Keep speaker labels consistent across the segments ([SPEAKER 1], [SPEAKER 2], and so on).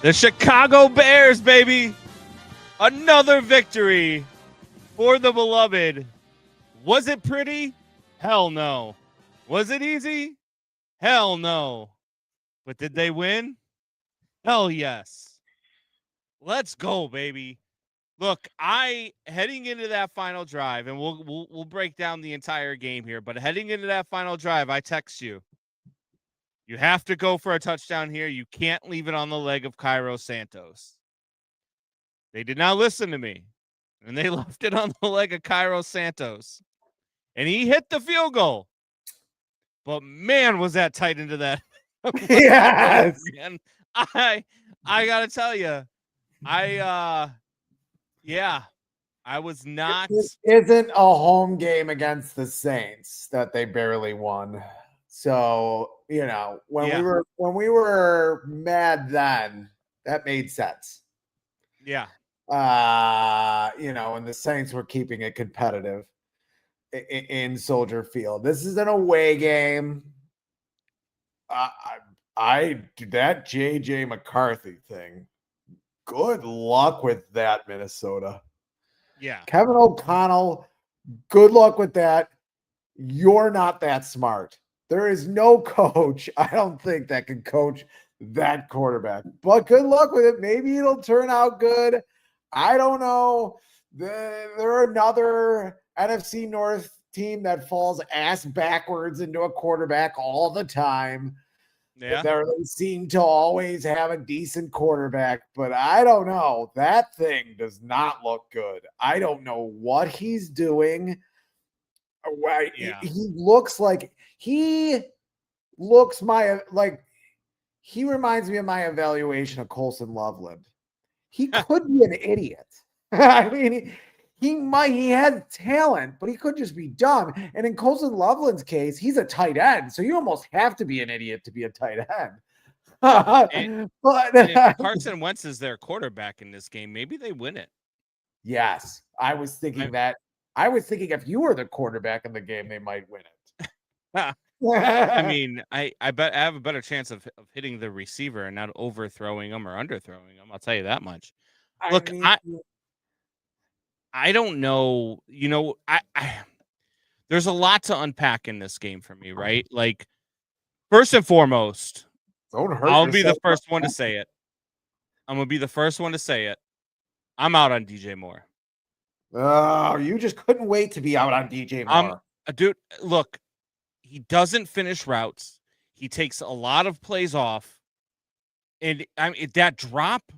[SPEAKER 1] The Chicago Bears, baby. Another victory for the beloved. Was it pretty? Hell no. Was it easy? Hell no. But did they win? Hell yes. Let's go, baby. Look, heading into that final drive, and we'll break down the entire game here, but heading into that final drive, I text you. You have to go for a touchdown here. You can't leave it on the leg of Cairo Santos. They did not listen to me, and they left it on the leg of Cairo Santos. And he hit the field goal. But man, was that tight into that.
[SPEAKER 2] Yes.
[SPEAKER 1] Man, I got to tell you, I was not.
[SPEAKER 2] It isn't a home game against the Saints that they barely won. So, when we were mad then, that made sense.
[SPEAKER 1] Yeah.
[SPEAKER 2] And the Saints were keeping it competitive in Soldier Field. This is an away game. That JJ McCarthy thing. Good luck with that, Minnesota.
[SPEAKER 1] Yeah.
[SPEAKER 2] Kevin O'Connell, good luck with that. You're not that smart. There is no coach, I don't think, that can coach that quarterback. But good luck with it. Maybe it'll turn out good. I don't know. They're another NFC North team that falls ass backwards into a quarterback all the time.
[SPEAKER 1] Yeah.
[SPEAKER 2] They seem to always have a decent quarterback, but I don't know. That thing does not look good. I don't know what he's doing.
[SPEAKER 1] Yeah.
[SPEAKER 2] He looks like he reminds me of my evaluation of Colson Loveland. He could be an idiot. I mean, he has talent, but he could just be dumb. And in Colson Loveland's case, he's a tight end, so you almost have to be an idiot to be a tight end.
[SPEAKER 1] And if Carson Wentz is their quarterback in this game, maybe they win it.
[SPEAKER 2] Yes, I was thinking that. I was thinking if you were the quarterback in the game, they might win it.
[SPEAKER 1] I mean, I bet I have a better chance of hitting the receiver and not overthrowing him or underthrowing him. I'll tell you that much. Look, I don't know. There's a lot to unpack in this game for me, right? Like, first and foremost, I'll be the first one to say it. I'm going to be the first one to say it. I'm out on DJ Moore.
[SPEAKER 2] Oh, you just couldn't wait to be out on DJ Moore.
[SPEAKER 1] Dude, look, he doesn't finish routes. He takes a lot of plays off. And that drop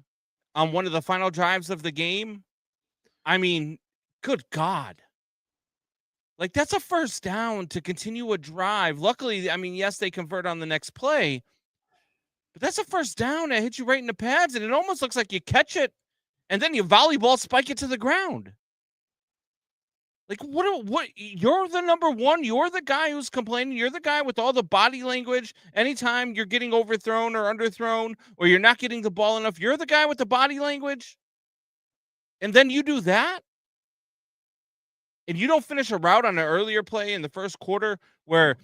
[SPEAKER 1] on one of the final drives of the game, I mean, good God. Like, that's a first down to continue a drive. Luckily, I mean, yes, they convert on the next play, but that's a first down that hits you right in the pads, and it almost looks like you catch it, and then you volleyball spike it to the ground. Like, what? You're the number one. You're the guy who's complaining. You're the guy with all the body language. Anytime you're getting overthrown or underthrown, or you're not getting the ball enough, you're the guy with the body language. And then you do that? And you don't finish a route on an earlier play in the first quarter where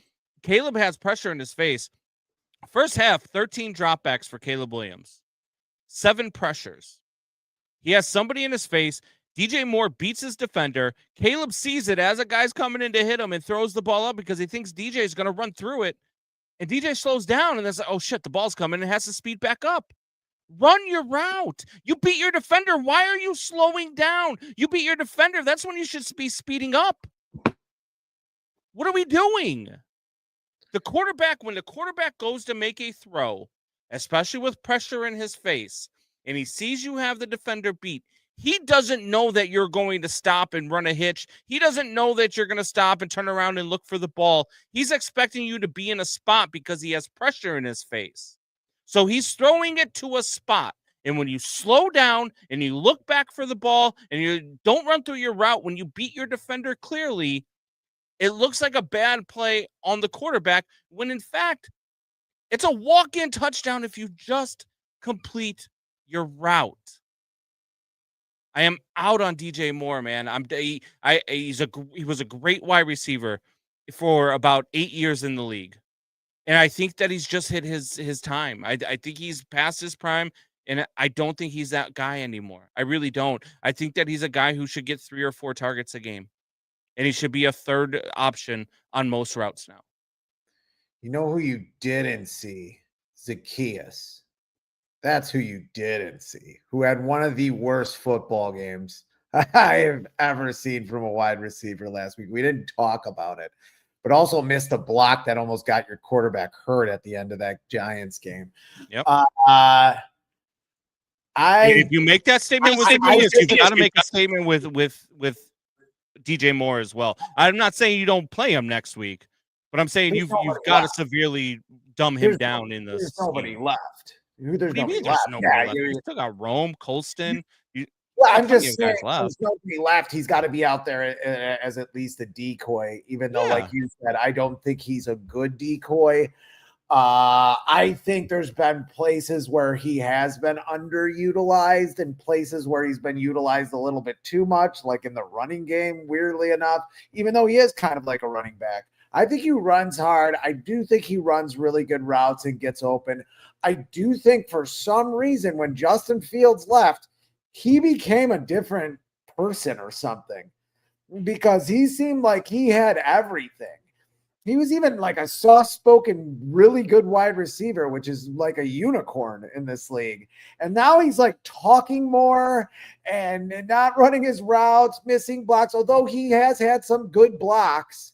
[SPEAKER 1] Caleb has pressure in his face. First half, 13 dropbacks for Caleb Williams. 7 pressures. He has somebody in his face. DJ Moore beats his defender. Caleb sees it as a guy's coming in to hit him and throws the ball up because he thinks DJ is going to run through it. And DJ slows down and it's like, oh shit, the ball's coming and has to speed back up. Run your route. You beat your defender. Why are you slowing down? You beat your defender. That's when you should be speeding up. What are we doing? When the quarterback goes to make a throw, especially with pressure in his face, and he sees you have the defender beat, he doesn't know that you're going to stop and run a hitch. He doesn't know that you're going to stop and turn around and look for the ball. He's expecting you to be in a spot because he has pressure in his face. So he's throwing it to a spot. And when you slow down and you look back for the ball and you don't run through your route, when you beat your defender clearly, it looks like a bad play on the quarterback when in fact, it's a walk-in touchdown if you just complete your route. I am out on DJ Moore, man. He was a great wide receiver for about 8 years in the league. And I think that he's just hit his time. I think he's past his prime. And I don't think he's that guy anymore. I really don't. I think that he's a guy who should get 3 or 4 targets a game. And he should be a third option on most routes now.
[SPEAKER 2] You know who you didn't see? Zacchaeus. That's who you didn't see, who had one of the worst football games I have ever seen from a wide receiver last week. We didn't talk about it, but also missed a block that almost got your quarterback hurt at the end of that Giants game.
[SPEAKER 1] Yep. If you make that statement with Zacchaeus, you've got to make a statement with DJ Moore as well. I'm not saying you don't play him next week, but I'm saying you've got to severely dumb him down in this.
[SPEAKER 2] There's nobody left.
[SPEAKER 1] There's nobody left. You still got Rome, Colston.
[SPEAKER 2] I'm just saying, there's nobody left. He's got to be out there as at least a decoy, even though, like you said, I don't think he's a good decoy. I think there's been places where he has been underutilized and places where he's been utilized a little bit too much, like in the running game, weirdly enough, even though he is kind of like a running back. I think he runs hard. I do think he runs really good routes and gets open. I do think for some reason when Justin Fields left, he became a different person or something because he seemed like he had everything. He was even like a soft-spoken, really good wide receiver, which is like a unicorn in this league. And now he's like talking more and not running his routes, missing blocks, although he has had some good blocks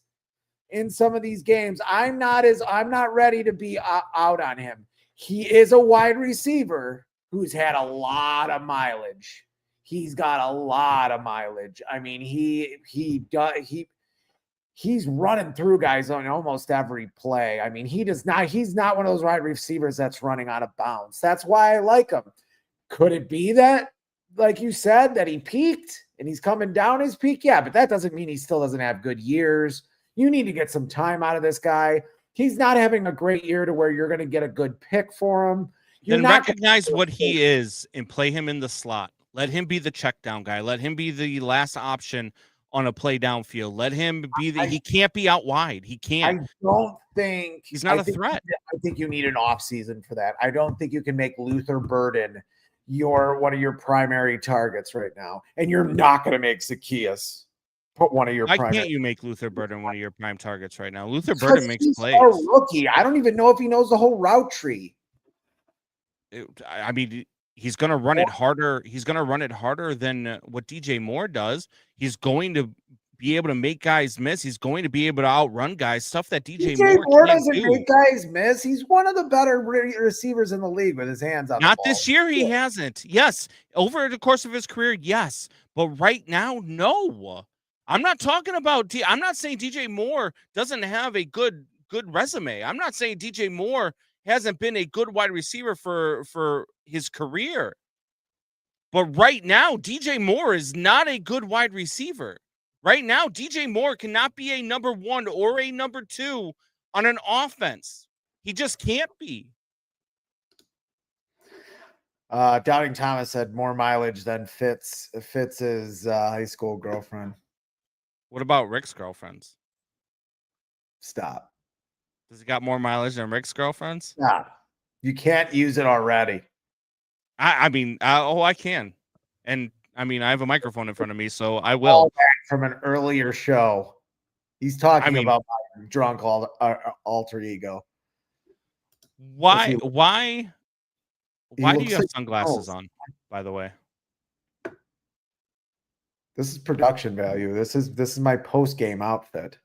[SPEAKER 2] in some of these games. I'm not ready to be out on him. He is a wide receiver who's had a lot of mileage. He's got a lot of mileage. I mean, he's running through guys on almost every play. I mean, he's not one of those wide receivers that's running out of bounds. That's why I like him. Could it be that, like you said, that he peaked and he's coming down his peak? Yeah, but that doesn't mean he still doesn't have good years. You need to get some time out of this guy. He's not having a great year to where you're going to get a good pick for him.
[SPEAKER 1] Then recognize what he is and play him in the slot. Let him be the check down guy. Let him be the last option on a play downfield. Let him be he can't be out wide. He can't.
[SPEAKER 2] I don't think
[SPEAKER 1] he's not a threat.
[SPEAKER 2] I think you need an off season for that. I don't think you can make Luther Burden one of your primary targets right now. And you're not going to make Zacchaeus put one of your
[SPEAKER 1] Why can't you make Luther Burden one of your prime targets right now? Luther Burden makes plays.
[SPEAKER 2] A rookie. I don't even know if he knows the whole route tree.
[SPEAKER 1] I mean, he's going to run it harder. He's going to run it harder than what DJ Moore does. He's going to be able to make guys miss. He's going to be able to outrun guys, stuff that DJ Moore
[SPEAKER 2] doesn't make guys miss. He's one of the better receivers in the league with his hands on the ball.
[SPEAKER 1] Not this year, he hasn't. Yes, over the course of his career, yes. But right now, no. I'm not talking about I'm not saying DJ Moore doesn't have a good resume. I'm not saying DJ Moore hasn't been a good wide receiver for his career. But right now, DJ Moore is not a good wide receiver. Right now, DJ Moore cannot be a number 1 or a number 2 on an offense. He just can't be.
[SPEAKER 2] Doubting Thomas had more mileage than Fitz's high school girlfriend.
[SPEAKER 1] What about Rick's girlfriends?
[SPEAKER 2] Stop.
[SPEAKER 1] Does he got more mileage than Rick's girlfriends?
[SPEAKER 2] Yeah. You can't use it already.
[SPEAKER 1] I mean, I can. And I mean, I have a microphone in front of me, so I will.
[SPEAKER 2] All back from an earlier show. He's talking about my drunk alter ego.
[SPEAKER 1] Why do you have sunglasses on, by the way?
[SPEAKER 2] This is production value. This is my post-game outfit.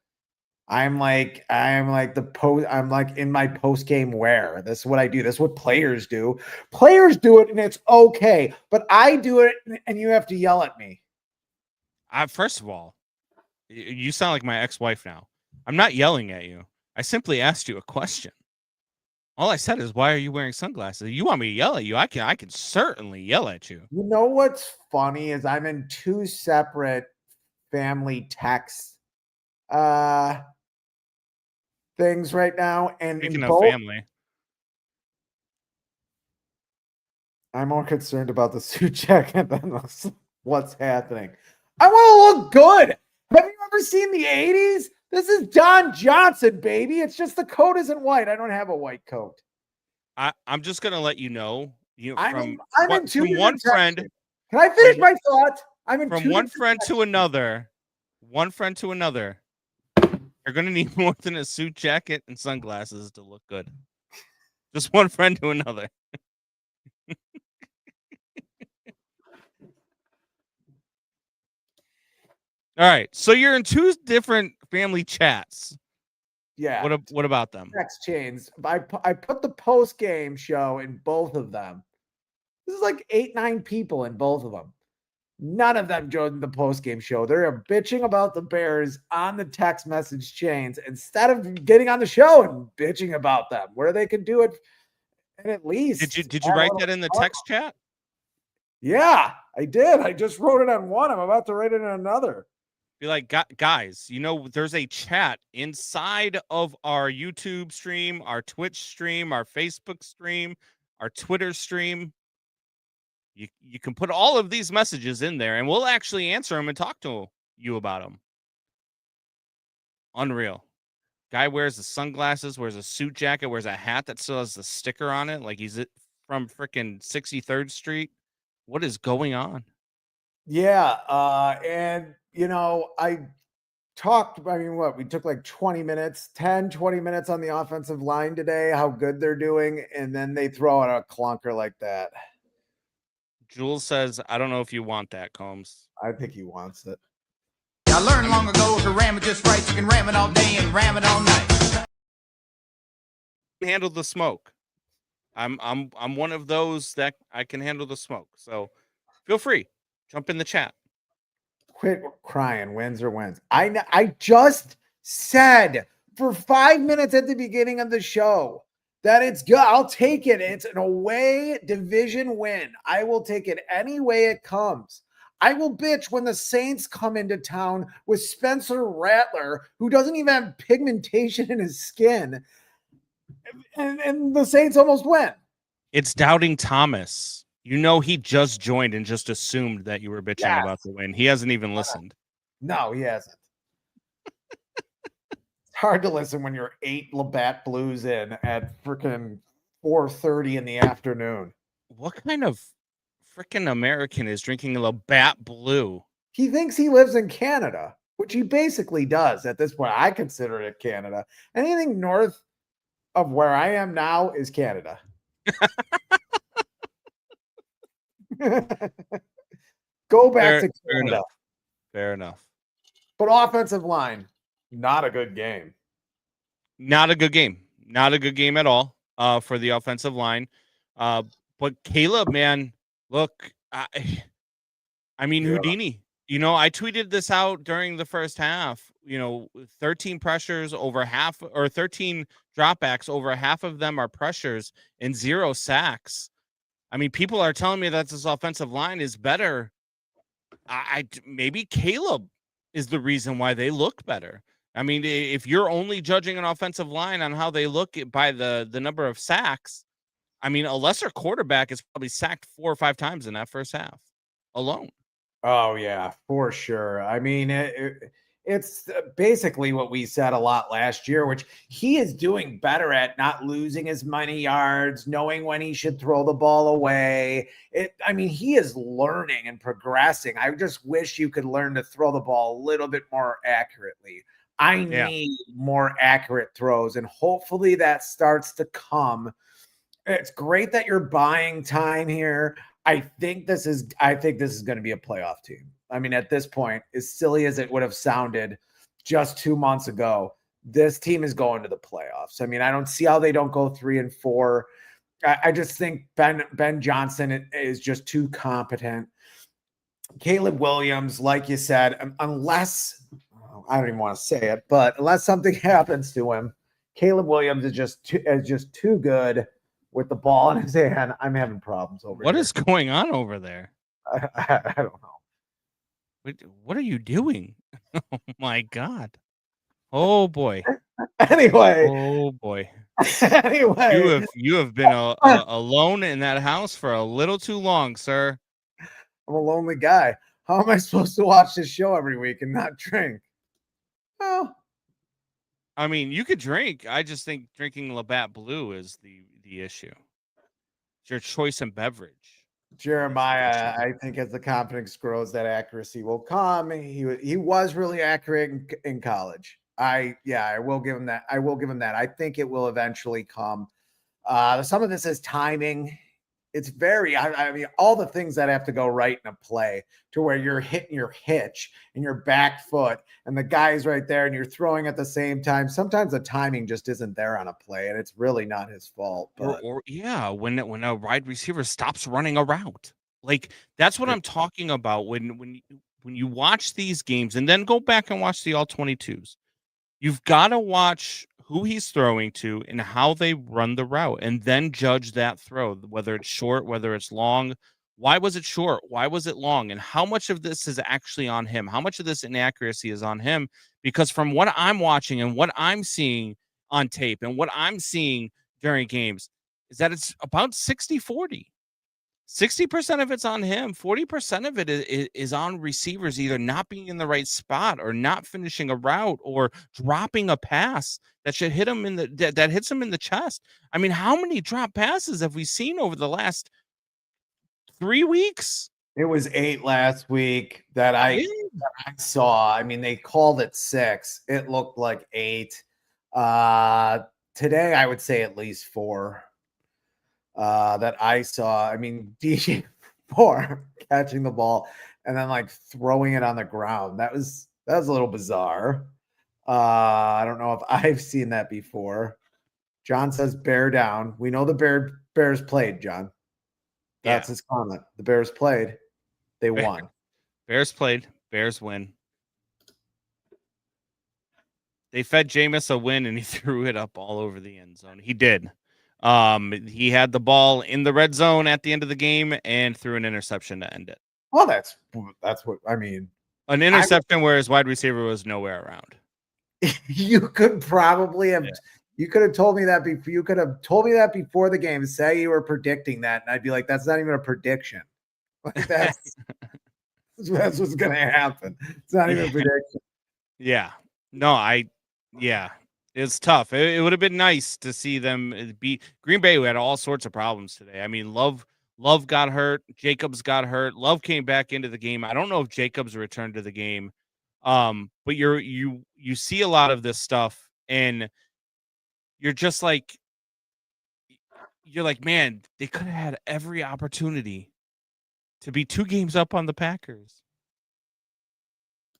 [SPEAKER 2] I'm like in my post-game wear. This is what I do. This is what players do. Players do it and it's okay, but I do it and you have to yell at me.
[SPEAKER 1] First of all, you sound like my ex-wife now. I'm not yelling at you. I simply asked you a question. All I said is, why are you wearing sunglasses? You want me to yell at you? I can certainly yell at you.
[SPEAKER 2] You know what's funny is I'm in 2 separate family text things right now. And
[SPEAKER 1] speaking of family,
[SPEAKER 2] I'm more concerned about the suit jacket than what's happening. I want to look good. Have you ever seen the 80s? This is Don Johnson, baby. It's just the coat isn't white. I don't have a white coat.
[SPEAKER 1] I'm just going to let you know
[SPEAKER 2] I'm in two
[SPEAKER 1] from one
[SPEAKER 2] different
[SPEAKER 1] friend.
[SPEAKER 2] texts. Can I finish my thought? I'm in
[SPEAKER 1] from
[SPEAKER 2] two
[SPEAKER 1] one
[SPEAKER 2] different
[SPEAKER 1] friend
[SPEAKER 2] texts.
[SPEAKER 1] to another. One friend to another. You're gonna need more than a suit jacket and sunglasses to look good. Just one friend to another. All right, so you're in two different family chats.
[SPEAKER 2] Yeah.
[SPEAKER 1] What about them?
[SPEAKER 2] Text chains. I put the post game show in both of them. This is like 8-9 people in both of them. None of them joined the post game show. They're bitching about the Bears on the text message chains instead of getting on the show and bitching about them, where they could do it. And at least
[SPEAKER 1] Did you write that in the text chat?
[SPEAKER 2] Yeah, I did. I just wrote it on one. I'm about to write it in another.
[SPEAKER 1] Be like, guys, there's a chat inside of our YouTube stream, our Twitch stream, our Facebook stream, our Twitter stream. You can put all of these messages in there, and we'll actually answer them and talk to you about them. Unreal. Guy wears the sunglasses, wears a suit jacket, wears a hat that still has the sticker on it, like he's from freaking 63rd Street. What is going on?
[SPEAKER 2] Yeah, and I talked, we took like 20 minutes, 20 minutes on the offensive line today, how good they're doing, and then they throw out a clunker like that.
[SPEAKER 1] Jules says, I don't know if you want that, Combs.
[SPEAKER 2] I think he wants it.
[SPEAKER 3] I learned long ago to ram it just right. You can ram it all day and ram it all night.
[SPEAKER 1] Handle the smoke. I'm one of those that I can handle the smoke. So feel free. Jump in the chat.
[SPEAKER 2] Quit crying, wins or wins. I just said for 5 minutes at the beginning of the show that it's good. I'll take it. It's an away division win. I will take it any way it comes. I will bitch when the Saints come into town with Spencer Rattler, who doesn't even have pigmentation in his skin, and the Saints almost win.
[SPEAKER 1] It's Doubting Thomas. He just joined and just assumed that you were bitching about the win. He hasn't even listened.
[SPEAKER 2] No, he hasn't. It's hard to listen when you're 8 Labatt Blues in at freaking 4:30 in the afternoon.
[SPEAKER 1] What kind of freaking American is drinking Labatt Blue?
[SPEAKER 2] He thinks he lives in Canada, which he basically does at this point. I consider it Canada. Anything north of where I am now is Canada. Go back to Canada.
[SPEAKER 1] Fair enough.
[SPEAKER 2] But offensive line, not a good game.
[SPEAKER 1] Not a good game. Not a good game at all for the offensive line. But Caleb, man, look, Houdini. I tweeted this out during the first half. 13 pressures over half, or 13 dropbacks, over half of them are pressures, and 0 sacks. People are telling me that this offensive line is better. Maybe Caleb is the reason why they look better. If you're only judging an offensive line on how they look by the number of sacks, a lesser quarterback is probably sacked 4 or 5 times in that first half alone.
[SPEAKER 2] Oh, yeah, for sure. It's basically what we said a lot last year, which he is doing better at, not losing as many yards, knowing when he should throw the ball away. He is learning and progressing. I just wish you could learn to throw the ball a little bit more accurately. I need more accurate throws, and hopefully that starts to come. It's great that you're buying time here. I think this is going to be a playoff team. At this point, as silly as it would have sounded just 2 months ago, this team is going to the playoffs. I don't see how they don't go 3-4. I just think Ben Johnson is just too competent. Caleb Williams, like you said, unless I don't even want to say it, but unless something happens to him, Caleb Williams is just too good with the ball in his hand. I'm having problems over here.
[SPEAKER 1] What is going on over there?
[SPEAKER 2] I don't know.
[SPEAKER 1] What are you doing? Oh my God. Oh boy.
[SPEAKER 2] Anyway.
[SPEAKER 1] Oh boy.
[SPEAKER 2] Anyway.
[SPEAKER 1] You have been alone in that house for a little too long, sir.
[SPEAKER 2] I'm a lonely guy. How am I supposed to watch this show every week and not drink? Well,
[SPEAKER 1] you could drink. I just think drinking Labatt Blue is the issue. It's your choice in beverage.
[SPEAKER 2] Jeremiah, I think as the confidence grows, that accuracy will come. He was really accurate in college. I will give him that. I think it will eventually come. Some of this is timing. It's I mean, all the things that have to go right in a play to where you're hitting your hitch and your back foot and the guy's right there and you're throwing at the same time. Sometimes the timing just isn't there on a play and it's really not his fault. But
[SPEAKER 1] Or yeah, when a wide receiver stops running a route. Like that's what I'm talking about when you watch these games and then go back and watch the all 22s. You've got to watch who he's throwing to and how they run the route and then judge that throw, whether it's short, whether it's long. Why was it short? Why was it long? And how much of this is actually on him? How much of this inaccuracy is on him? Because from what I'm watching and what I'm seeing on tape and what I'm seeing during games is that it's about 60-40. 60% of it's on him. 40% of it is on receivers either not being in the right spot or not finishing a route or dropping a pass that should hit him that hits him in the chest. I mean, how many drop passes have we seen over the last 3 weeks?
[SPEAKER 2] it was 8 last week that I saw. I mean, they called it 6. It looked like 8. Today, I would say at least 4 that I saw. I mean, DJ 4 catching the ball and then like throwing it on the ground. That was a little bizarre. I don't know if I've seen that before. John says bear down. We know the Bears played, John. That's his comment. The Bears played. They won.
[SPEAKER 1] Bears played. Bears win. They fed Jameis a win, and he threw it up all over the end zone. He did. He had the ball in the red zone at the end of the game and threw an interception to end it.
[SPEAKER 2] Well, that's what I mean.
[SPEAKER 1] An interception where his wide receiver was nowhere around.
[SPEAKER 2] You could probably have. Yeah. You could have told me that before. You could have told me that before the game. Say you were predicting that, and I'd be like, "That's not even a prediction. Like that's what's going to happen. It's not even a prediction."
[SPEAKER 1] Yeah. No, it's tough. It would have been nice to see them beat Green Bay, who had all sorts of problems today. I mean, Love got hurt. Jacobs got hurt. Love came back into the game. I don't know if Jacobs returned to the game. But you see a lot of this stuff and you're just like, man, they could have had every opportunity to be 2 games up on the Packers.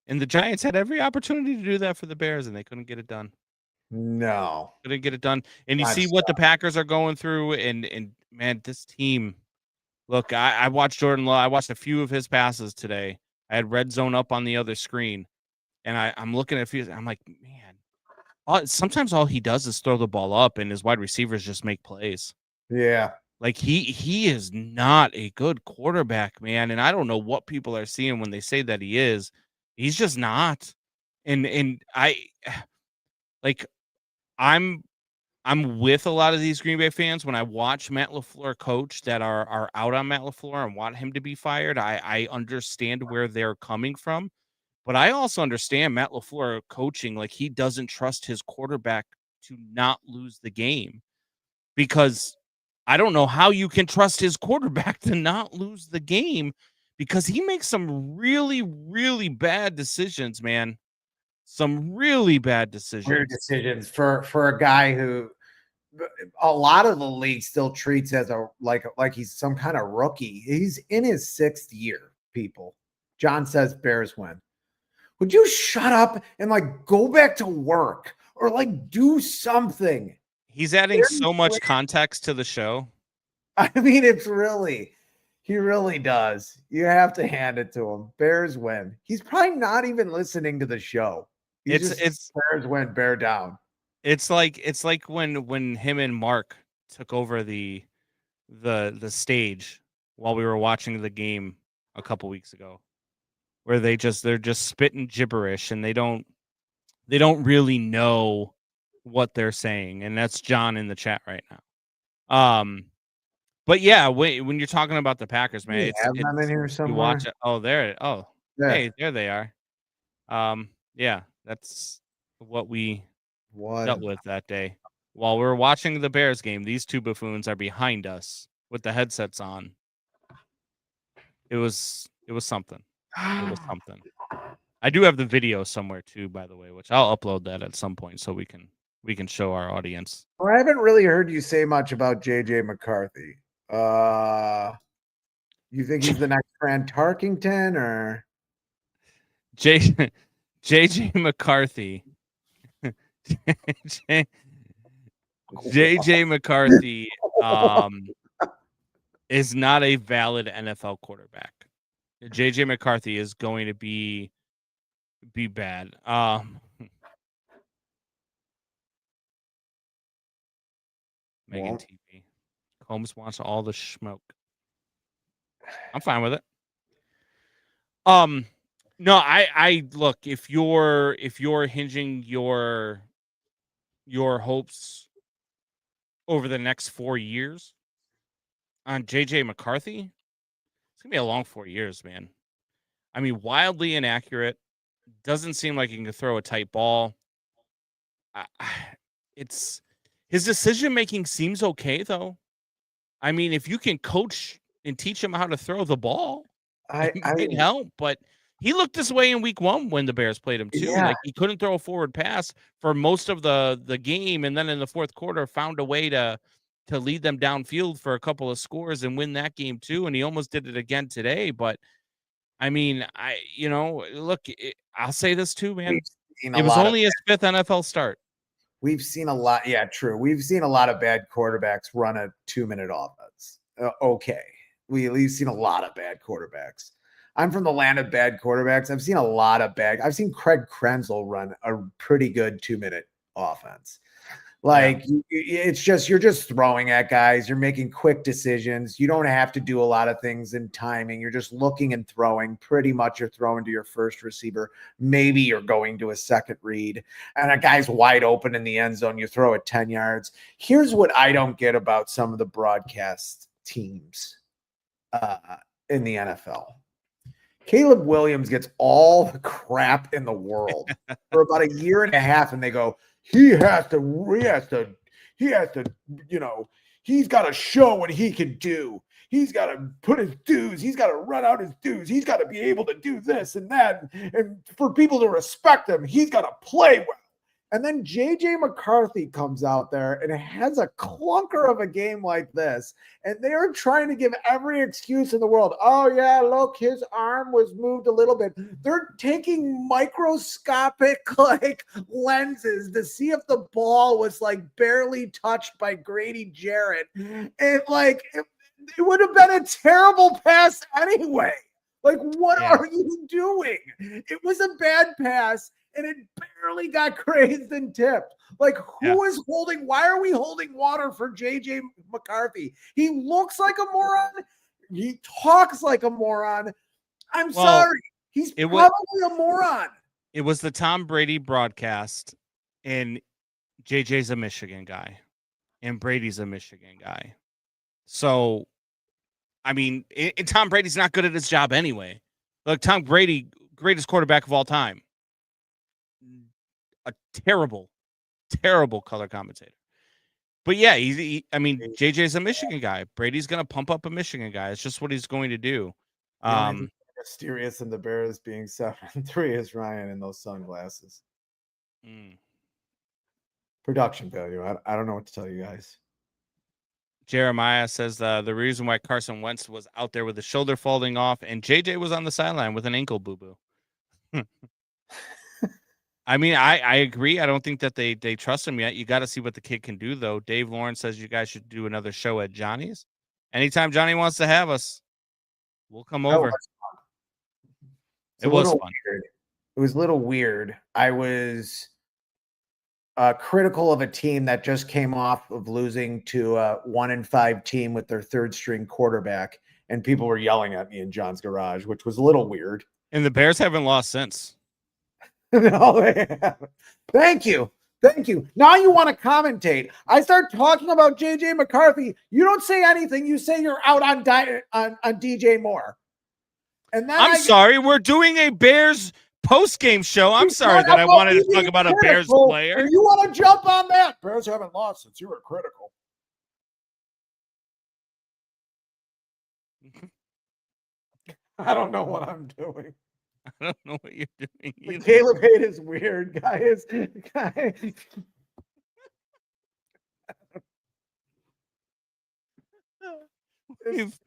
[SPEAKER 1] And the Giants had every opportunity to do that for the Bears, and they couldn't get it done.
[SPEAKER 2] No.
[SPEAKER 1] Couldn't get it done. And you see what the Packers are going through, and man, this team. Look, I watched Jordan Love. I watched a few of his passes today. I had Red Zone up on the other screen, and I'm looking at a few. I'm like, man, sometimes all he does is throw the ball up, and his wide receivers just make plays.
[SPEAKER 2] Yeah.
[SPEAKER 1] Like he is not a good quarterback, man. And I don't know what people are seeing when they say that he is. He's just not. And I'm with a lot of these Green Bay fans when I watch Matt LaFleur coach that are out on Matt LaFleur and want him to be fired. I understand where they're coming from, but I also understand Matt LaFleur coaching like he doesn't trust his quarterback to not lose the game, because I don't know how you can trust his quarterback to not lose the game, because he makes some really, really bad decisions, man. Some really bad decisions.
[SPEAKER 2] Weird decisions for a guy who a lot of the league still treats as like he's some kind of rookie. He's in his 6th year, people. John says Bears win. Would you shut up and like go back to work or like do something?
[SPEAKER 1] He's adding so much context to the show.
[SPEAKER 2] I mean, he really does. You have to hand it to him. Bears win. He's probably not even listening to the show. It's Bears win, bear down.
[SPEAKER 1] It's like when him and Mark took over the stage while we were watching the game a couple weeks ago, where they're just spitting gibberish and they don't really know what they're saying, and that's John in the chat right now. But yeah, when you're talking about the Packers, man, it's
[SPEAKER 2] them in here somewhere.
[SPEAKER 1] You watch it. Oh, there. Oh,
[SPEAKER 2] yeah.
[SPEAKER 1] Hey, there they are. Yeah, that's what we dealt with that day. While we were watching the Bears game, these 2 buffoons are behind us with the headsets on. It was something. It was something. I do have the video somewhere too, by the way, which I'll upload that at some point so we can show our audience.
[SPEAKER 2] Well, I haven't really heard you say much about JJ McCarthy. You think he's the next Fran Tarkington or
[SPEAKER 1] JJ McCarthy? JJ McCarthy is not a valid NFL quarterback. JJ McCarthy is going to be bad. Megan TV. Combs wants all the smoke. I'm fine with it. No, I look, if you're hinging your hopes over the next 4 years on JJ McCarthy, it's gonna be a long 4 years, man. I mean, wildly inaccurate. Doesn't seem like he can throw a tight ball. It's his decision making seems okay though. I mean, if you can coach and teach him how to throw the ball, it might help. But he looked this way in week 1 when the Bears played him too.
[SPEAKER 2] Yeah.
[SPEAKER 1] Like he couldn't throw a forward pass for most of the game, and then in the fourth quarter found a way to lead them downfield for a couple of scores and win that game too. And he almost did it again today. But I mean, look, I'll say this too, man. It was only his 5th NFL start.
[SPEAKER 2] We've seen a lot. Yeah, true. We've seen a lot of bad quarterbacks run a 2-minute offense. Okay. We've seen a lot of bad quarterbacks. I'm from the land of bad quarterbacks. I've seen a lot of bad. I've seen Craig Krenzel run a pretty good 2-minute offense. Like it's just, you're just throwing at guys. You're making quick decisions. You don't have to do a lot of things in timing. You're just looking and throwing. Pretty much you're throwing to your first receiver. Maybe you're going to a second read and a guy's wide open in the end zone. You throw it 10 yards. Here's what I don't get about some of the broadcast teams in the NFL. Caleb Williams gets all the crap in the world for about a year and a half, and they go, he's got to, he's got to show what he can do. He's got to put his dues. He's got to run out his dues. He's got to be able to do this and that. And for people to respect him, he's got to play well. And then JJ McCarthy comes out there and has a clunker of a game like this. And they're trying to give every excuse in the world. Oh, yeah, look, his arm was moved a little bit. They're taking microscopic lenses to see if the ball was barely touched by Grady Jarrett. And it would have been a terrible pass anyway. What are you doing? It was a bad pass. And it barely got grazed and tipped. Who is holding? Why are we holding water for JJ McCarthy? He looks like a moron. He talks like a moron. I'm sorry. He's probably a moron.
[SPEAKER 1] It was the Tom Brady broadcast, and JJ's a Michigan guy, and Brady's a Michigan guy. So, I mean, Tom Brady's not good at his job anyway. Look, Tom Brady, greatest quarterback of all time. A terrible color commentator. But yeah, JJ's a Michigan guy. Brady's going to pump up a Michigan guy. It's just what he's going to do.
[SPEAKER 2] Mysterious in the Bears being 7-3 is Ryan in those sunglasses. Production value. I don't know what to tell you guys.
[SPEAKER 1] Jeremiah says the reason why Carson Wentz was out there with the shoulder folding off and JJ was on the sideline with an ankle boo-boo. I mean, I agree. I don't think that they trust him yet. You got to see what the kid can do, though. Dave Lawrence says you guys should do another show at Johnny's. Anytime Johnny wants to have us, we'll come over. It was fun.
[SPEAKER 2] Weird. It was a little weird. I was critical of a team that just came off of losing to a 1-5 team with their third-string quarterback, and people were yelling at me in John's garage, which was a little weird.
[SPEAKER 1] And the Bears haven't lost since.
[SPEAKER 2] No, they haven't. Thank you. Now you want to commentate. I start talking about JJ McCarthy. You don't say anything. You say you're out on DJ Moore. And then
[SPEAKER 1] I'm sorry. We're doing a Bears post-game show. I'm sorry that I wanted to talk about a Bears player.
[SPEAKER 2] And you want to jump on that. Bears haven't lost since you were critical. I don't know what I'm doing.
[SPEAKER 1] I don't know what you're doing
[SPEAKER 2] The
[SPEAKER 1] either.
[SPEAKER 2] Caleb hate is weird, guys.
[SPEAKER 1] We've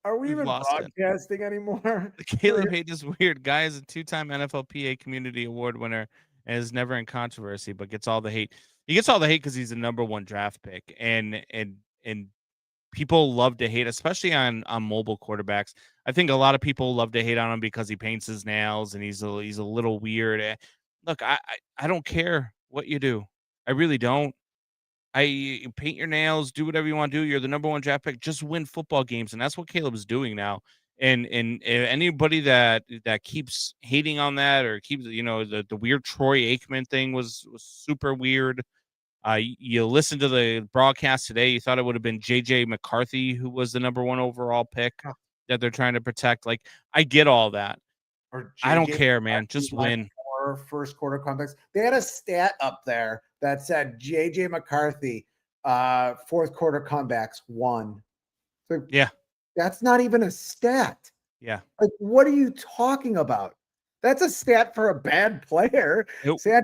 [SPEAKER 2] Are we even
[SPEAKER 1] lost it.
[SPEAKER 2] broadcasting anymore?
[SPEAKER 1] The Caleb Hate is weird. Guy is a 2-time NFLPA Community Award winner and is never in controversy, but gets all the hate. He gets all the hate because he's the #1 draft pick, and people love to hate, especially on mobile quarterbacks. I think a lot of people love to hate on him because he paints his nails and he's a little weird. Look, I don't care what you do. I really don't. You paint your nails, do whatever you want to do. You're the #1 draft pick. Just win football games, and that's what Caleb's doing now. And anybody that keeps hating on that or keeps the weird Troy Aikman thing was super weird. You listened to the broadcast today. You thought it would have been JJ McCarthy who was the #1 overall pick that they're trying to protect. Like, I get all that.
[SPEAKER 2] Or
[SPEAKER 1] I don't
[SPEAKER 2] JJ
[SPEAKER 1] care, man. Just win.
[SPEAKER 2] Or first quarter comebacks. They had a stat up there that said JJ McCarthy, fourth quarter comebacks won. So
[SPEAKER 1] Yeah.
[SPEAKER 2] that's not even a stat.
[SPEAKER 1] Yeah.
[SPEAKER 2] Like, what are you talking about? That's a stat for a bad player.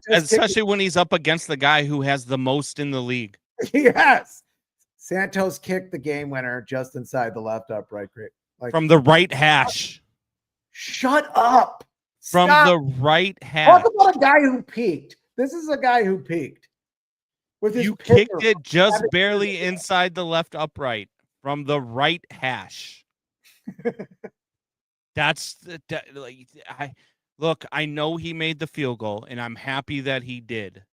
[SPEAKER 1] Especially when he's up against the guy who has the most in the league.
[SPEAKER 2] Yes. Santos kicked the game winner just inside the left upright.
[SPEAKER 1] Like, from the right hash.
[SPEAKER 2] Shut up.
[SPEAKER 1] From
[SPEAKER 2] Stop.
[SPEAKER 1] the right hash.
[SPEAKER 2] Talk about a guy who peaked. This is a guy who peaked.
[SPEAKER 1] You kicked it just barely inside the left upright from the right hash. That's look, I know he made the field goal, and I'm happy that he did.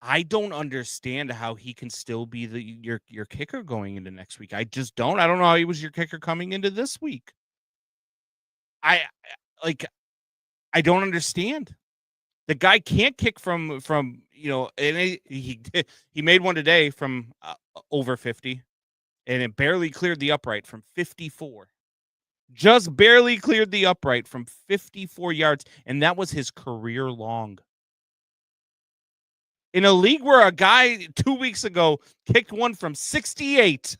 [SPEAKER 1] I don't understand how he can still be your kicker going into next week. I just don't. I don't know how he was your kicker coming into this week. I don't understand. The guy can't kick from and he made one today from over 50, and it barely cleared the upright from 54. Just barely cleared the upright from 54 yards, and that was his career long. In a league where a guy 2 weeks ago kicked one from 68,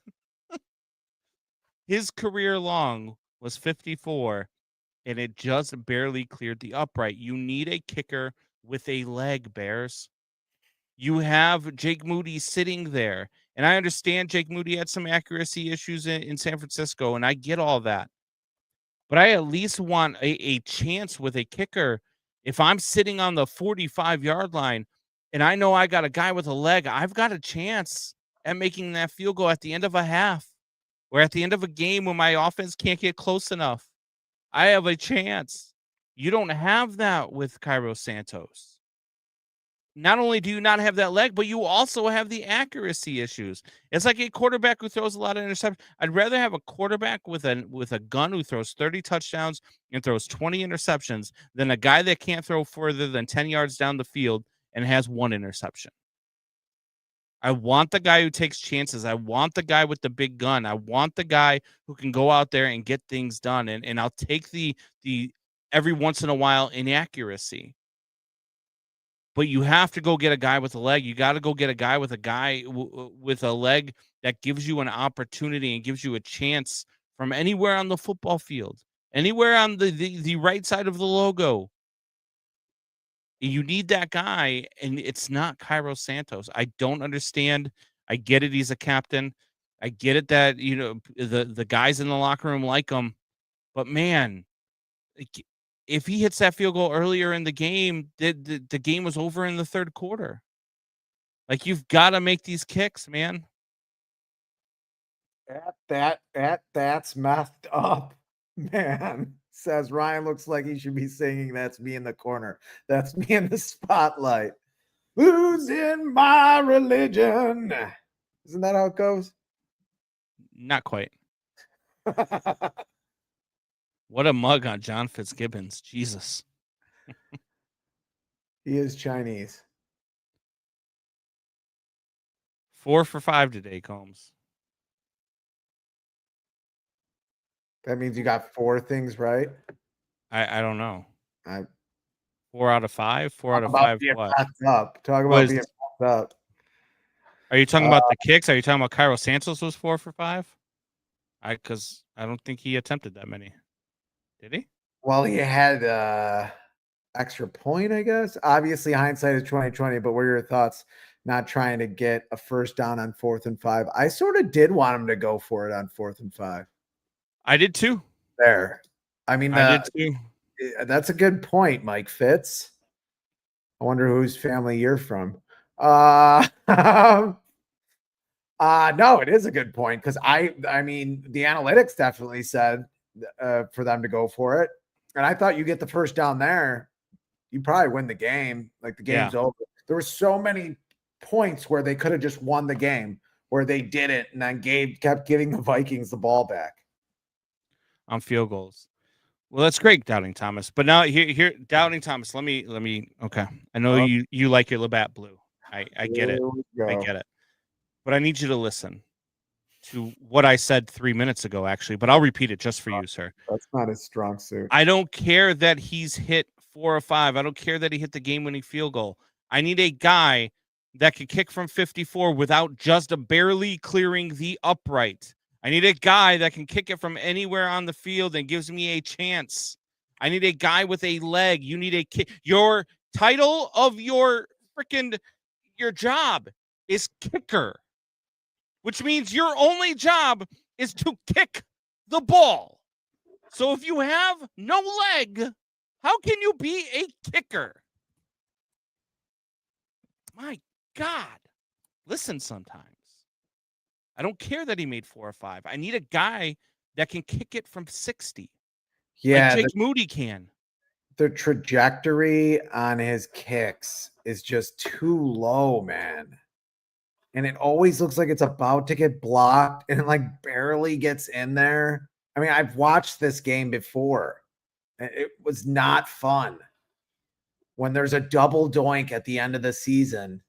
[SPEAKER 1] his career long was 54, and it just barely cleared the upright. You need a kicker with a leg, Bears. You have Jake Moody sitting there, and I understand Jake Moody had some accuracy issues in San Francisco, and I get all that. But I at least want a chance with a kicker. If I'm sitting on the 45-yard line and I know I got a guy with a leg, I've got a chance at making that field goal at the end of a half or at the end of a game when my offense can't get close enough. I have a chance. You don't have that with Cairo Santos. Not only do you not have that leg, but you also have the accuracy issues. It's like a quarterback who throws a lot of interceptions. I'd rather have a quarterback with a gun who throws 30 touchdowns and throws 20 interceptions than a guy that can't throw further than 10 yards down the field and has 1 interception. I want the guy who takes chances. I want the guy with the big gun. I want the guy who can go out there and get things done. And I'll take the every once in a while inaccuracy. But you have to go get a guy with a leg. You got to go get a guy with a leg that gives you an opportunity and gives you a chance from anywhere on the football field, anywhere on the right side of the logo. You need that guy, and it's not Cairo Santos. I don't understand. I get it. He's a captain. I get it that, the guys in the locker room like him. But, man, if he hits that field goal earlier in the game, the game was over in the third quarter. Like, you've got to make these kicks, man.
[SPEAKER 2] That's messed up, man. Says Ryan looks like he should be singing "That's Me in the Corner." That's me in the spotlight. Losing my religion. Isn't that how it goes?
[SPEAKER 1] Not quite. What a mug on John Fitzgibbons. Jesus.
[SPEAKER 2] He is Chinese.
[SPEAKER 1] 4 for 5 today, Combs.
[SPEAKER 2] That means you got 4 things right.
[SPEAKER 1] I don't know. 4 out of 5. 4 out of 5. What?
[SPEAKER 2] Talk about being fucked up.
[SPEAKER 1] Are you talking about the kicks? Are you talking about Cairo Santos was 4 for 5? Because I don't think he attempted that many. Did he?
[SPEAKER 2] Well, he had extra point, I guess. Obviously, hindsight is 2020, but what are your thoughts? Not trying to get a first down on 4th and 5. I sort of did want him to go for it on 4th and 5.
[SPEAKER 1] I did too.
[SPEAKER 2] There. I mean,
[SPEAKER 1] I did too.
[SPEAKER 2] that's a good point, Mike Fitz. I wonder whose family you're from. No, it is a good point because I mean, the analytics definitely said for them to go for it, and I thought you get the first down there, you probably win the game. Like the game's over. There were so many points where they could have just won the game, where they didn't, and then kept giving the Vikings the ball back
[SPEAKER 1] on field goals. Well, that's great, Doubting Thomas. But now here, Doubting Thomas. Let me. Okay, I know you like your Labatt Blue. I get it. I get it. But I need you to listen to what I said 3 minutes ago, actually. But I'll repeat it just for you, sir.
[SPEAKER 2] That's not his strong suit.
[SPEAKER 1] I don't care that he's hit 4 or 5. I don't care that he hit the game-winning field goal. I need a guy that could kick from 54 without just barely clearing the upright. I need a guy that can kick it from anywhere on the field and gives me a chance. I need a guy with a leg. You need a kick. Your title of your job is kicker, which means your only job is to kick the ball. So if you have no leg, how can you be a kicker? My God, listen sometimes. I don't care that he made 4 or 5. I need a guy that can kick it from 60.
[SPEAKER 2] Yeah,
[SPEAKER 1] like Jake Moody can.
[SPEAKER 2] The trajectory on his kicks is just too low, man. And it always looks like it's about to get blocked and it like barely gets in there. I mean, I've watched this game before. It was not fun. When there's a double doink at the end of the season.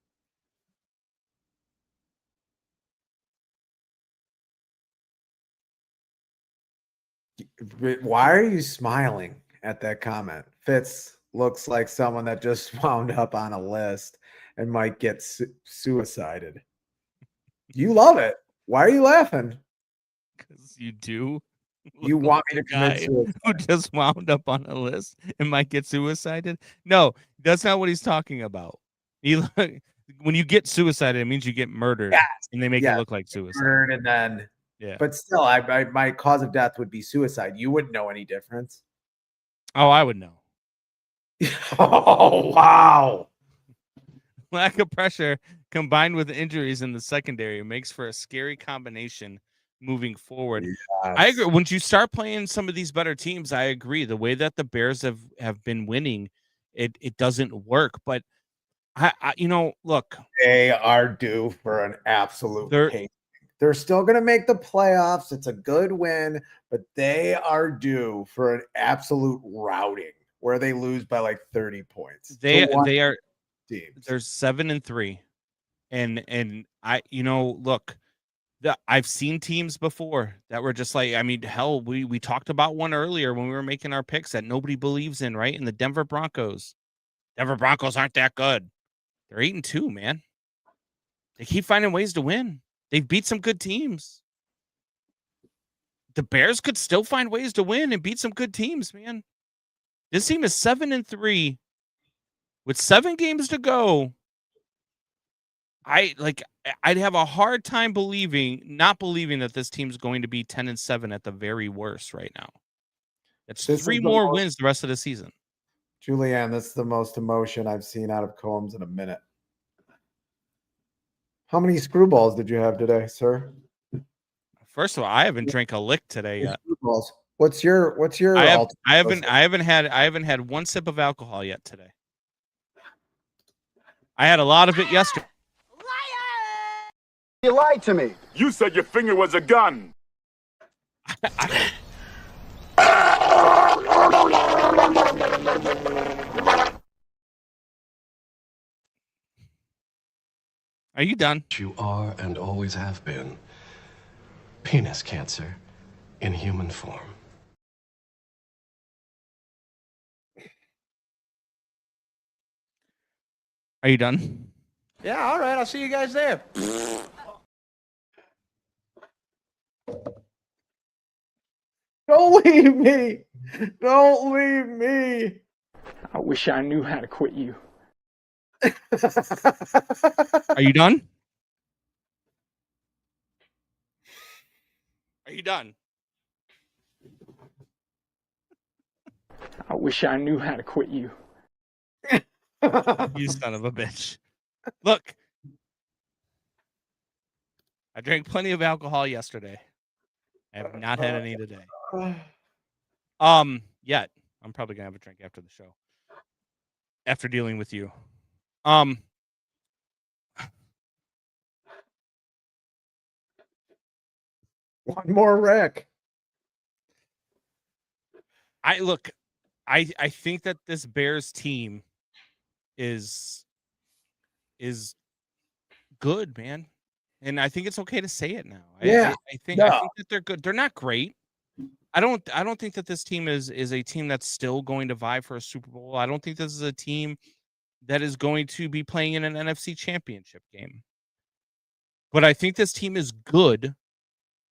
[SPEAKER 2] Why are you smiling at that comment? Fitz looks like someone that just wound up on a list and might get suicided. You love it. Why are you laughing?
[SPEAKER 1] Because you do.
[SPEAKER 2] You want me to commit suicide.
[SPEAKER 1] Who just wound up on a list and might get suicided? No, that's not what he's talking about. When you get suicided, it means you get murdered, and they make it look like suicide.
[SPEAKER 2] Murdered and then, but still, my cause of death would be suicide. You wouldn't know any difference.
[SPEAKER 1] Oh, I would know.
[SPEAKER 2] Oh, wow.
[SPEAKER 1] Lack of pressure combined with injuries in the secondary makes for a scary combination moving forward. Yes. I agree. Once you start playing some of these better teams, I agree. The way that the Bears have been winning, it doesn't work. But I look,
[SPEAKER 2] they are due for an absolute pain. They're still going to make the playoffs. It's a good win, but they are due for an absolute routing where they lose by like 30 points.
[SPEAKER 1] They are teams. They're 7-3, and I look. I've seen teams before that were just like, I mean, hell, we talked about one earlier when we were making our picks that nobody believes in, right? In the Denver Broncos. Denver Broncos aren't that good. They're 8-2, man. They keep finding ways to win. They've beat some good teams. The Bears could still find ways to win and beat some good teams, man. This team is 7-3 with 7 games to go. I'd have a hard time not believing that this team's going to be 10-7 at the very worst right now. That's 3 more wins the rest of the season.
[SPEAKER 2] Julianne, that's the most emotion I've seen out of Combs in a minute. How many screwballs did you have today, sir?
[SPEAKER 1] First of all, I haven't drank a lick today yet.
[SPEAKER 2] Screwballs. What's your
[SPEAKER 1] I haven't had one sip of alcohol yet today. I had a lot of it yesterday.
[SPEAKER 4] You lied to me. You said your finger was a gun.
[SPEAKER 1] Are you done?
[SPEAKER 5] You are and always have been penis cancer in human form.
[SPEAKER 1] Are you done?
[SPEAKER 6] Yeah, all right. I'll see you guys there.
[SPEAKER 2] Don't leave me. Don't leave me.
[SPEAKER 6] I wish I knew how to quit you.
[SPEAKER 1] Are you done? Are you done?
[SPEAKER 6] I wish I knew how to quit you.
[SPEAKER 1] You son of a bitch. Look, I drank plenty of alcohol yesterday. I have not had any today. Yet. I'm probably gonna have a drink after the show. After dealing with you. One
[SPEAKER 2] more wreck.
[SPEAKER 1] I think that this Bears team is good, man. And I think it's okay to say it now.
[SPEAKER 2] Yeah.
[SPEAKER 1] I think that they're good. They're not great. I don't think that this team is a team that's still going to vie for a Super Bowl. I don't think this is a team that is going to be playing in an NFC championship game. But I think this team is good,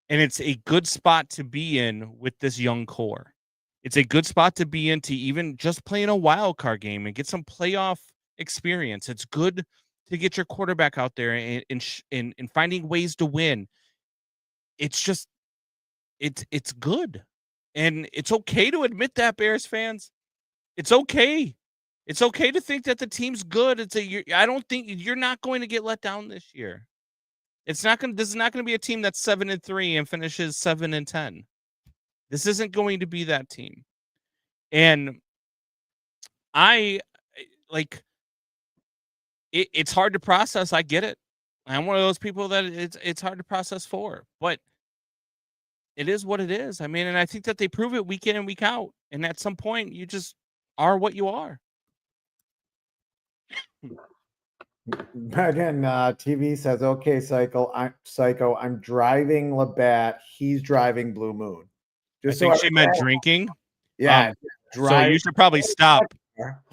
[SPEAKER 1] and it's a good spot to be in with this young core. It's a good spot to be in to even just play in a wild card game and get some playoff experience. It's good to get your quarterback out there and finding ways to win. It's just it's good. And it's okay to admit that, Bears fans. It's okay. It's okay to think that the team's good. I don't think you're not going to get let down this year. This is not going to be a team that's 7-3 and finishes 7-10. This isn't going to be that team. And I like it's hard to process. I get it. I'm one of those people that it's hard to process for, but it is what it is. I mean, and I think that they prove it week in and week out. And at some point, you just are what you are.
[SPEAKER 2] Again, TV says, "Okay, Psycho. I'm driving Labatt. He's driving Blue Moon."
[SPEAKER 1] I think she meant drinking.
[SPEAKER 2] Yeah,
[SPEAKER 1] so you should probably stop.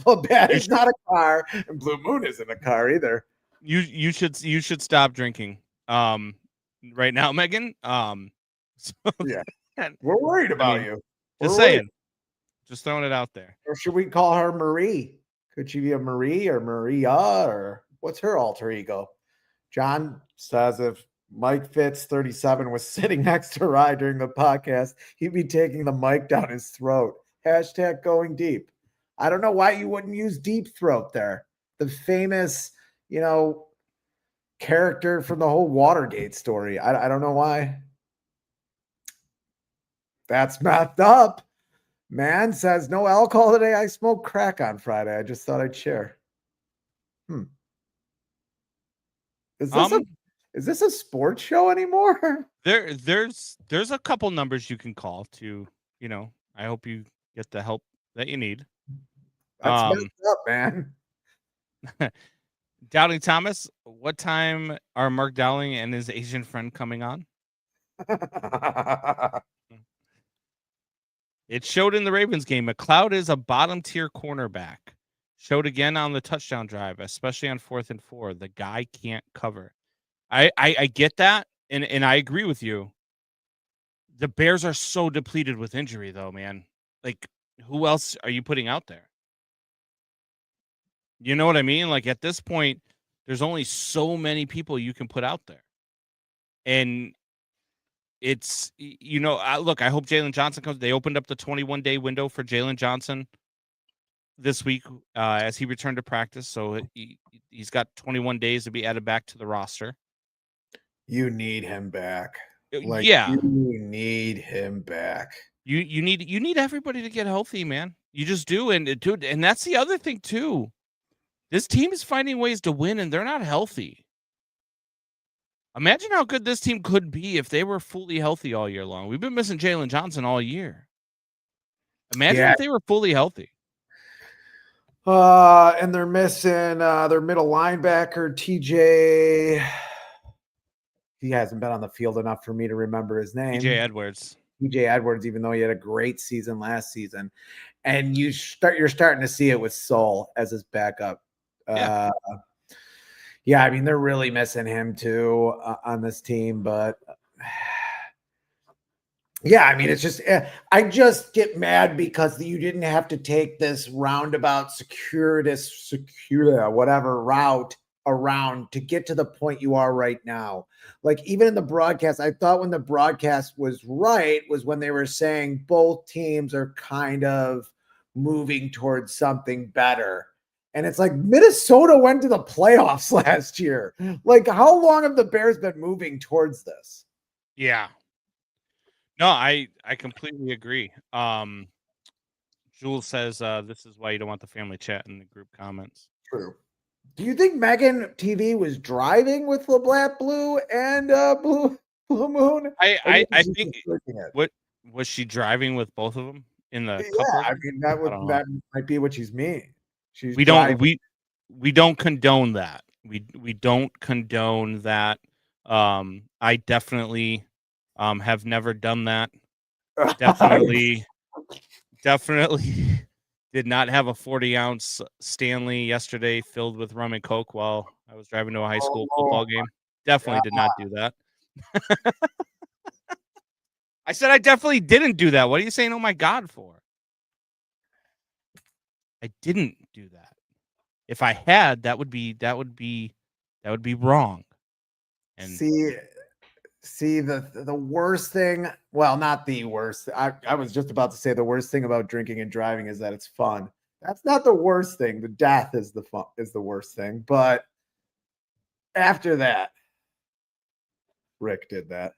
[SPEAKER 2] Labatt is not a car, and Blue Moon isn't a car either.
[SPEAKER 1] You should stop drinking. Right now, Megan. So,
[SPEAKER 2] yeah, we're worried about you.
[SPEAKER 1] Just saying. Just throwing it out there.
[SPEAKER 2] Or should we call her Marie? Could she be a Marie or Maria, or what's her alter ego? John says if Mike Fitz 37 was sitting next to Rye during the podcast, he'd be taking the mic down his throat. Hashtag going deep. I don't know why you wouldn't use deep throat there. The famous, character from the whole Watergate story. I don't know why. That's messed up. Man says no alcohol today. I smoked crack on Friday. I just thought I'd share. Is this a sports show anymore?
[SPEAKER 1] There's a couple numbers you can call to, I hope you get the help that you need.
[SPEAKER 2] That's messed up, man.
[SPEAKER 1] Doubting Thomas, what time are Mark Dowling and his Asian friend coming on? It showed in the Ravens game. McLeod is a bottom tier cornerback. Showed again on the touchdown drive, especially on 4th and 4. The guy can't cover. I get that, and I agree with you. The Bears are so depleted with injury, though, man. Like, who else are you putting out there? You know what I mean? Like, at this point, there's only so many people you can put out there. And it's, look, I hope Jalen Johnson comes. They opened up the 21-day window for Jalen Johnson this week as he returned to practice. So he's got 21 days to be added back to the roster.
[SPEAKER 2] You need him back.
[SPEAKER 1] You
[SPEAKER 2] need him back.
[SPEAKER 1] You need everybody to get healthy, man. You just do. And dude, and that's the other thing too. This team is finding ways to win, and they're not healthy. Imagine how good this team could be if they were fully healthy all year long. We've been missing Jalen Johnson all year. Imagine if they were fully healthy.
[SPEAKER 2] And they're missing their middle linebacker, TJ. He hasn't been on the field enough for me to remember his name.
[SPEAKER 1] TJ Edwards,
[SPEAKER 2] even though he had a great season last season. And you're starting to see it with Soul as his backup. I mean, they're really missing him too on this team, but Yeah, I mean, it's just I just get mad because you didn't have to take this roundabout whatever route around to get to the point you are right now. Like even in the broadcast, I thought when the broadcast was right was when they were saying both teams are kind of moving towards something better. And it's like Minnesota went to the playoffs last year. Like, how long have the Bears been moving towards this?
[SPEAKER 1] Yeah. No, I completely agree. Jules says this is why you don't want the family chat in the group comments.
[SPEAKER 2] True. Do you think Megan TV was driving with LeBlanc Blue and Blue Moon?
[SPEAKER 1] I think what was she driving with both of them in the cup
[SPEAKER 2] Yeah,
[SPEAKER 1] holder?
[SPEAKER 2] I mean that might be what she's meaning. She's
[SPEAKER 1] we
[SPEAKER 2] driving.
[SPEAKER 1] don't we don't condone that. We don't condone that. I definitely have never done that. Definitely did not have a 40-ounce Stanley yesterday filled with rum and Coke while I was driving to a high school football game. Definitely did not do that. I said I definitely didn't do that. What are you saying, oh my God, for? I didn't do that. If I had, that would be wrong. And
[SPEAKER 2] see the worst thing, well, not the worst. I was just about to say the worst thing about drinking and driving is that it's fun. That's not the worst thing. The death is the worst thing. But after that, Rick did that.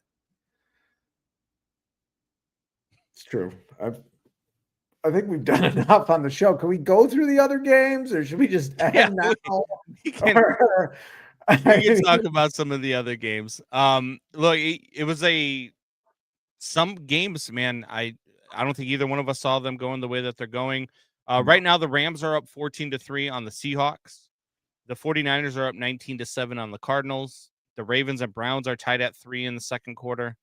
[SPEAKER 2] It's true. I think we've done enough on the show. Can we go through the other games, or should we just end now?
[SPEAKER 1] We can talk about some of the other games. Look, it was some games, man. I don't think either one of us saw them going the way that they're going. Right now, the Rams are up 14-3 on the Seahawks. The 49ers are up 19-7 on the Cardinals. The Ravens and Browns are tied at 3 in the second quarter.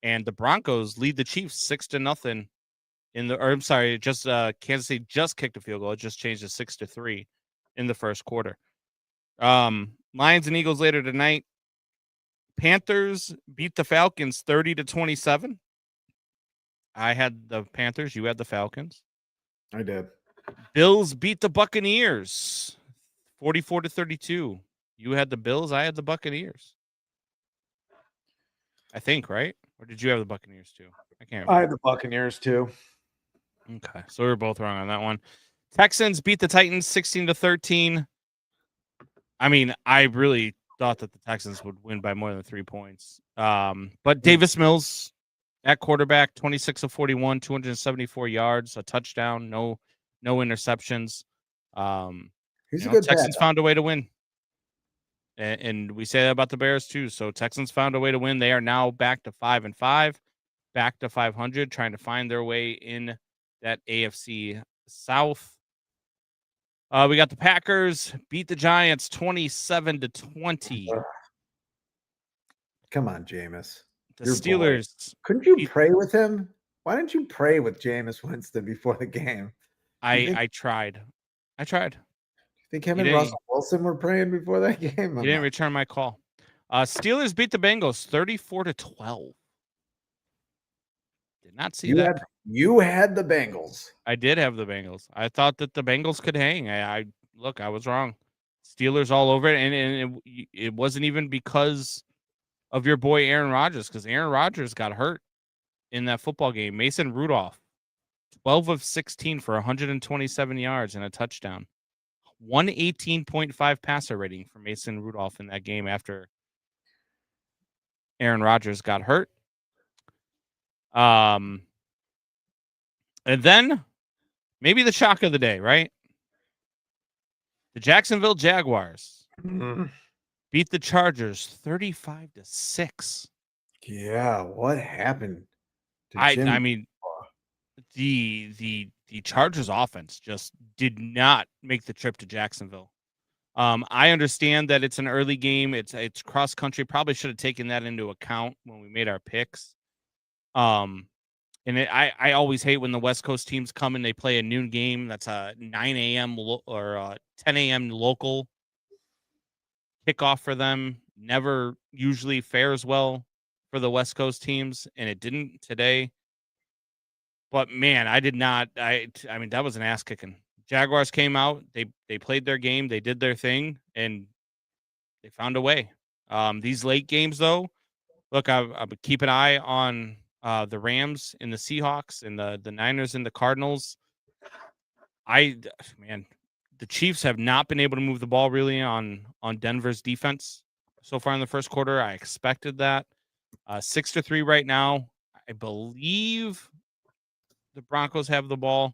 [SPEAKER 1] And the Broncos lead the Chiefs 6-0 Kansas City just kicked a field goal. It just changed to 6-3 in the first quarter. Lions and Eagles later tonight. Panthers beat the Falcons 30-27. I had the Panthers. You had the Falcons.
[SPEAKER 2] I did.
[SPEAKER 1] Bills beat the Buccaneers 44-32. You had the Bills. I had the Buccaneers. I think, right? Or did you have the Buccaneers too? I can't remember.
[SPEAKER 2] I had the Buccaneers too.
[SPEAKER 1] Okay, so we were both wrong on that one. Texans beat the Titans 16-13. I mean, I really thought that the Texans would win by more than 3 points. But Davis Mills at quarterback, 26 of 41, 274 yards, a touchdown, no interceptions.
[SPEAKER 2] He's a good
[SPEAKER 1] Texans found a way to win. And we say that about the Bears too. So Texans found a way to win. They are now back to 5-5, back to 500, trying to find their way in that AFC South. We got the Packers beat the Giants 27-20.
[SPEAKER 2] Come on, Jameis.
[SPEAKER 1] The Steelers.
[SPEAKER 2] Couldn't you pray with him? Why didn't you pray with Jameis Winston before the game?
[SPEAKER 1] I tried. You
[SPEAKER 2] think him and Russell Wilson were praying before that game?
[SPEAKER 1] He didn't return my call. Steelers beat the Bengals 34-12. Did not see that.
[SPEAKER 2] You had the Bengals.
[SPEAKER 1] I did have the Bengals. I thought that the Bengals could hang. I was wrong. Steelers all over it, and it wasn't even because of your boy Aaron Rodgers, because Aaron Rodgers got hurt in that football game. Mason Rudolph, 12 of 16 for 127 yards and a touchdown. 118.5 passer rating for Mason Rudolph in that game after Aaron Rodgers got hurt. And then maybe the shock of the day, right? The Jacksonville Jaguars beat the Chargers 35-6.
[SPEAKER 2] Yeah, what happened?
[SPEAKER 1] I mean, the Chargers offense just did not make the trip to Jacksonville. I understand that it's an early game. It's cross country. Probably should have taken that into account when we made our picks. I always hate when the West Coast teams come and they play a noon game. That's a 9 a.m. or 10 a.m. local kickoff for them. Never usually fares well for the West Coast teams, and it didn't today. But man, I did not. I mean, that was an ass kicking. Jaguars came out. They played their game. They did their thing, and they found a way. These late games, though, look, I would keep an eye on the Rams and the Seahawks and the Niners and the Cardinals. Man, the Chiefs have not been able to move the ball really on Denver's defense so far in the first quarter. I expected that. 6-3 right now. I believe the Broncos have the ball.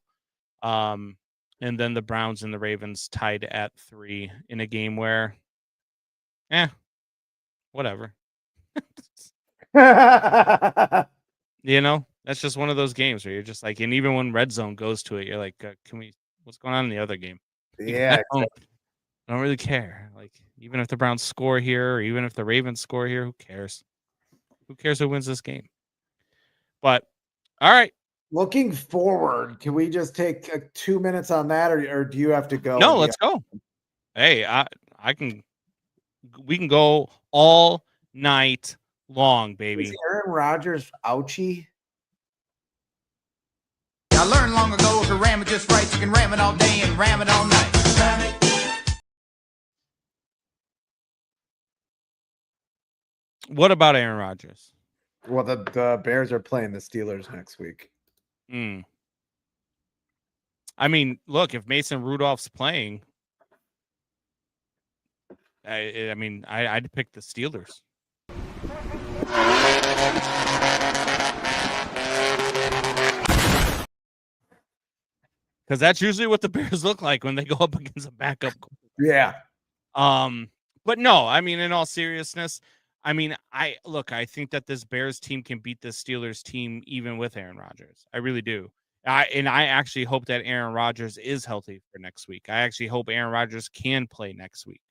[SPEAKER 1] And then the Browns and the Ravens tied at 3 in a game where, whatever. That's just one of those games where you're just like, and even when Red Zone goes to it, you're like, what's going on in the other game?
[SPEAKER 2] Yeah,
[SPEAKER 1] I don't really care. Like, even if the Browns score here, or even if the Ravens score here, who cares? Who cares who wins this game? But, all right.
[SPEAKER 2] looking forward, can we just take 2 minutes on that, or do you have to go?
[SPEAKER 1] No, let's go. Hey, we can go all night long, baby.
[SPEAKER 2] Is Aaron Rodgers ouchie?
[SPEAKER 3] I learned long ago to ram it just right. You can ram it all day and ram it all night. Ram it.
[SPEAKER 1] What about Aaron Rodgers?
[SPEAKER 2] Well, the Bears are playing the Steelers next week.
[SPEAKER 1] I mean, look, if Mason Rudolph's playing, I'd pick the Steelers. Because that's usually what the Bears look like when they go up against a backup.
[SPEAKER 2] Yeah.
[SPEAKER 1] But no, I mean, in all seriousness, I mean, I think that this Bears team can beat this Steelers team even with Aaron Rodgers. I really do. I actually hope that Aaron Rodgers is healthy for next week. I actually hope Aaron Rodgers can play next week.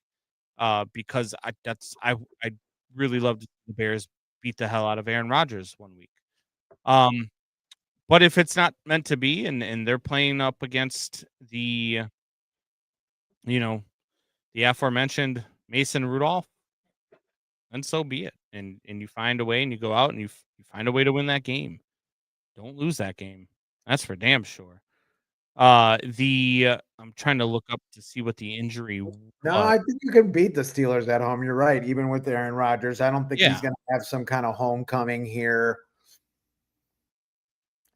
[SPEAKER 1] Because I really love to see the Bears beat the hell out of Aaron Rodgers one week. But if it's not meant to be, and they're playing up against the aforementioned Mason Rudolph, then so be it. And you find a way, and you go out and you find a way to win that game. Don't lose that game. That's for damn sure. I'm trying to look up to see what the injury was.
[SPEAKER 2] No, I think you can beat the Steelers at home. You're right. Even with Aaron Rodgers, I don't think he's going to have some kind of homecoming here.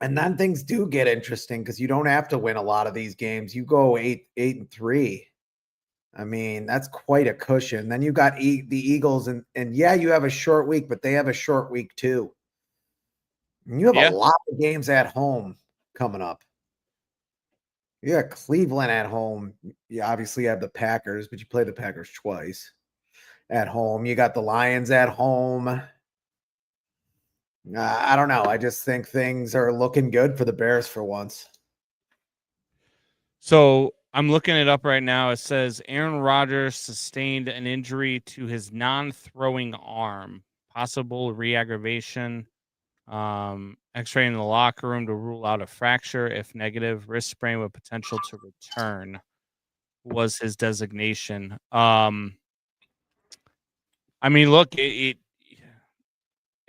[SPEAKER 2] And then things do get interesting because you don't have to win a lot of these games. You go 8-3. I mean, that's quite a cushion. Then you got the Eagles, and yeah, you have a short week, but they have a short week too. And you have a lot of games at home coming up. You got Cleveland at home. You obviously have the Packers, but you play the Packers twice at home. You got the Lions at home. I don't know. I just think things are looking good for the Bears for once.
[SPEAKER 1] So I'm looking it up right now. It says Aaron Rodgers sustained an injury to his non-throwing arm, possible re-aggravation. X-ray in the locker room to rule out a fracture. If negative, wrist sprain with potential to return was his designation. I mean, look, it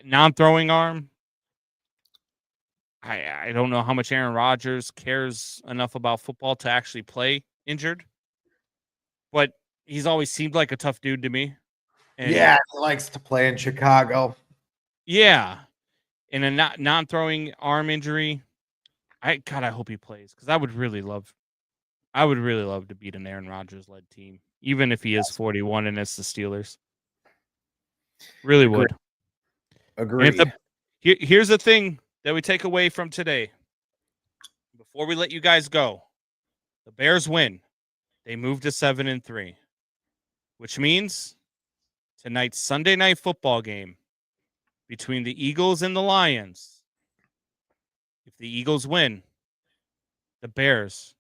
[SPEAKER 1] non-throwing arm. I don't know how much Aaron Rodgers cares enough about football to actually play injured, but he's always seemed like a tough dude to me.
[SPEAKER 2] And yeah, he likes to play in Chicago.
[SPEAKER 1] Yeah. In a non-throwing arm injury, I hope he plays because I would really love to beat an Aaron Rodgers led team, even if he is 41 and it's the Steelers. Really would.
[SPEAKER 2] Agreed.
[SPEAKER 1] Here's the thing that we take away from today. Before we let you guys go, the Bears win. They move to 7-3, which means tonight's Sunday night football game between the Eagles and the Lions. If the Eagles win, the Bears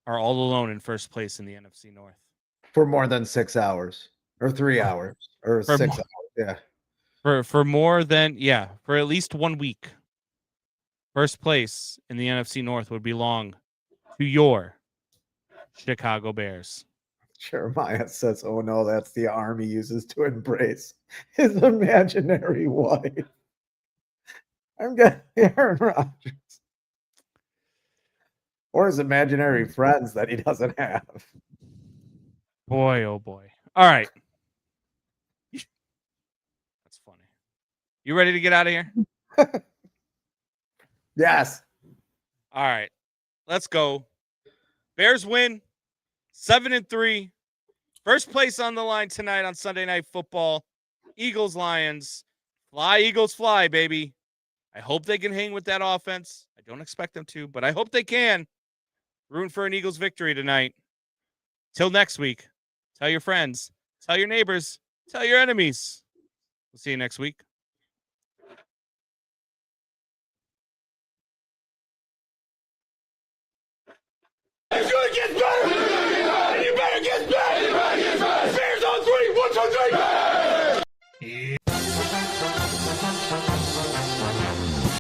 [SPEAKER 1] are all alone in first place in the NFC North.
[SPEAKER 2] For more than 6 hours or 3 hours or 6 hours. Yeah.
[SPEAKER 1] For more than, for at least 1 week. First place in the NFC North would belong to your Chicago Bears.
[SPEAKER 2] Jeremiah says, oh no, that's the arm he uses to embrace his imaginary wife. I'm getting Aaron Rodgers. or his imaginary friends that he doesn't have.
[SPEAKER 1] Boy, oh boy. All right. That's funny. You ready to get out of here?
[SPEAKER 2] Yes.
[SPEAKER 1] All right. Let's go. Bears win 7-3. First place on the line tonight on Sunday Night Football. Eagles, Lions. Fly, Eagles, fly, baby. I hope they can hang with that offense. I don't expect them to, but I hope they can. Rooting for an Eagles victory tonight. Till next week, tell your friends, tell your neighbors, tell your enemies. We'll see you next week.
[SPEAKER 4] It's gonna get better!